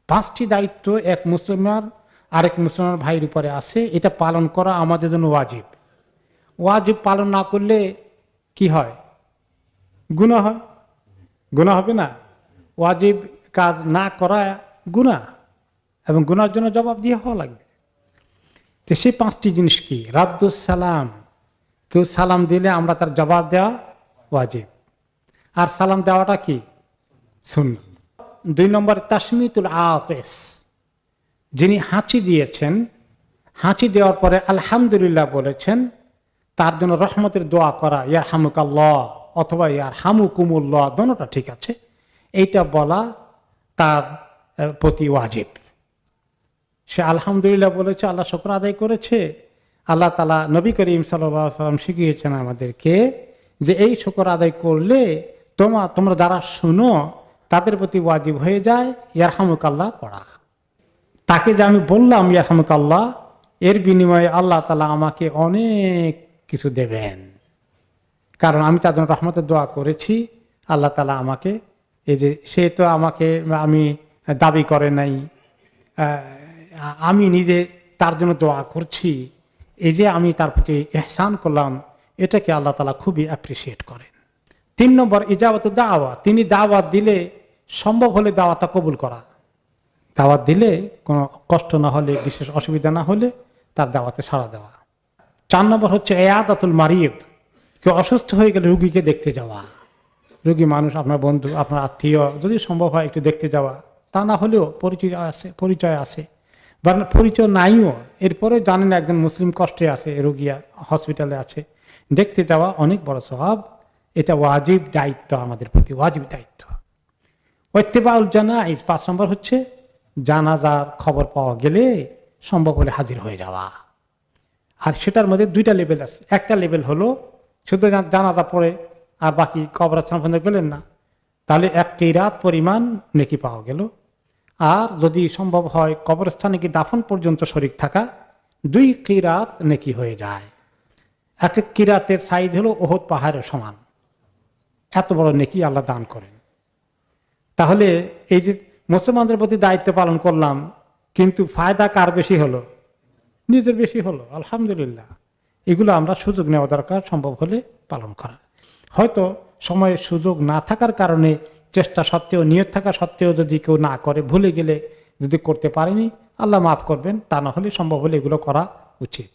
5টি দায়িত্ব এক মুসলমান আরেক মুসলমান ভাইয়ের উপরে আছে, এটা পালন করা আমাদের জন্য ওয়াজিব। ওয়াজিব পালন না করলে কি হয়? গুনাহ হয়। গুনাহ হবে না? ওয়াজিব কাজ না করা গুনাহ, এবং গুনার জন্য জবাব দিয়ে হওয়া লাগবে। তো সেই 5টি জিনিস কি? রাদ্দুস সালাম, কেউ সালাম দিলে আমরা তার জবাব দেওয়া ওয়াজিব, আর সালাম দেওয়াটা কি? সুন্নাত। 2 নম্বর তাসমিতুল আতিস, যিনি হাঁচি দিয়েছেন, হাঁচি দেওয়ার পরে আলহামদুলিল্লাহ বলেছেন, তার জন্য রহমতের দোয়া করা, ইয়ারহামুকাল্লাহ অথবা ইয়ারহামুকুমুল্লাহ, দোনোটা ঠিক আছে, এইটা বলা তার প্রতি ওয়াজিব। সে আলহামদুলিল্লাহ বলেছে, আল্লাহ শুকর আদায় করেছে। আল্লাহ তাআলা নবী করিম সাল্লাল্লাহু আলাইহি ওয়াসাল্লাম শিখিয়েছেন আমাদেরকে যে এই শুকর আদায় করলে তোমরা যারা শুনো তাদের প্রতি ওয়াজিব হয়ে যায় ইয়ারহামুকাল্লাহ পড়া। তাকে যে আমি বললাম ইয়ারহামুকাল্লাহ, এর বিনিময়ে আল্লাহ তাআলা আমাকে অনেক কিছু দেবেন, কারণ আমি তার জন্য রহমতের দোয়া করেছি। আল্লাহ তাআলা আমাকে, এই যে সে তো আমাকে, আমি দাবি করে নাই, আমি নিজে তার জন্য দোয়া করছি, এই যে আমি তার প্রতি ইহসান করলাম, এটাকে আল্লাহ তাআলা খুবই অ্যাপ্রিসিয়েট করেন। 3 নম্বর ইজাবাতুদ দাওয়া, তিনি দাওয়াত দিলে সম্ভব হলে দাওয়াতটা কবুল করা। দাওয়াত দিলে কোনো কষ্ট না হলে, বিশেষ অসুবিধা না হলে তার দাওয়াতে সাড়া দেওয়া। 4 নম্বর হচ্ছে ইয়াদাতুল মারিদ, কেউ অসুস্থ হয়ে গেলে রুগীকে দেখতে যাওয়া। রুগী মানুষ, আপনার বন্ধু, আপনার আত্মীয়, যদি সম্ভব হয় একটু দেখতে যাওয়া। তা না হলেও পরিচয় আছে বা পরিচয় নাইও, এরপরে জানেন একজন মুসলিম কষ্টে আছে, রুগী হসপিটালে আছে, দেখতে যাওয়া অনেক বড় সওয়াব। এটা ওয়াজিব দায়িত্ব, আমাদের প্রতি ওয়াজিব দায়িত্ব। ইত্তিবাউল জানাইজ, 5 নম্বর হচ্ছে জানাজার খবর পাওয়া গেলে সম্ভব হলে হাজির হয়ে যাওয়া। আর সেটার মধ্যে 2টা লেভেল আছে। একটা লেভেল হলো শুধু জানাজা পড়ে আর বাকি কবরস্থান পর্যন্ত গেলেন না, তাহলে 1 কিরাত পরিমাণ নেকি পাওয়া গেল। আর যদি সম্ভব হয় কবরস্থানে কি দাফন পর্যন্ত শরীক থাকা, 2 কিরাত নেকি হয়ে যায়। 1 কিরাতের সাইজ হলো উহুদ পাহাড়ের সমান, এত বড় নেকি আল্লাহ দান করেন। তাহলে এই যে মুসলমানদের প্রতি দায়িত্ব পালন করলাম, কিন্তু ফায়দা কার বেশি হলো? নিজের বেশি হলো। আলহামদুলিল্লাহ, এগুলো আমরা সুযোগ নেওয়া দরকার, সম্ভব হলে পালন করা। হয়তো সময়ের সুযোগ না থাকার কারণে, চেষ্টা সত্ত্বেও, নিয়ত থাকা সত্ত্বেও যদি কেউ না করে, ভুলে গেলে যদি করতে পারেনি, আল্লাহ মাফ করবেন। তা না হলে সম্ভব হলে এগুলো করা উচিত।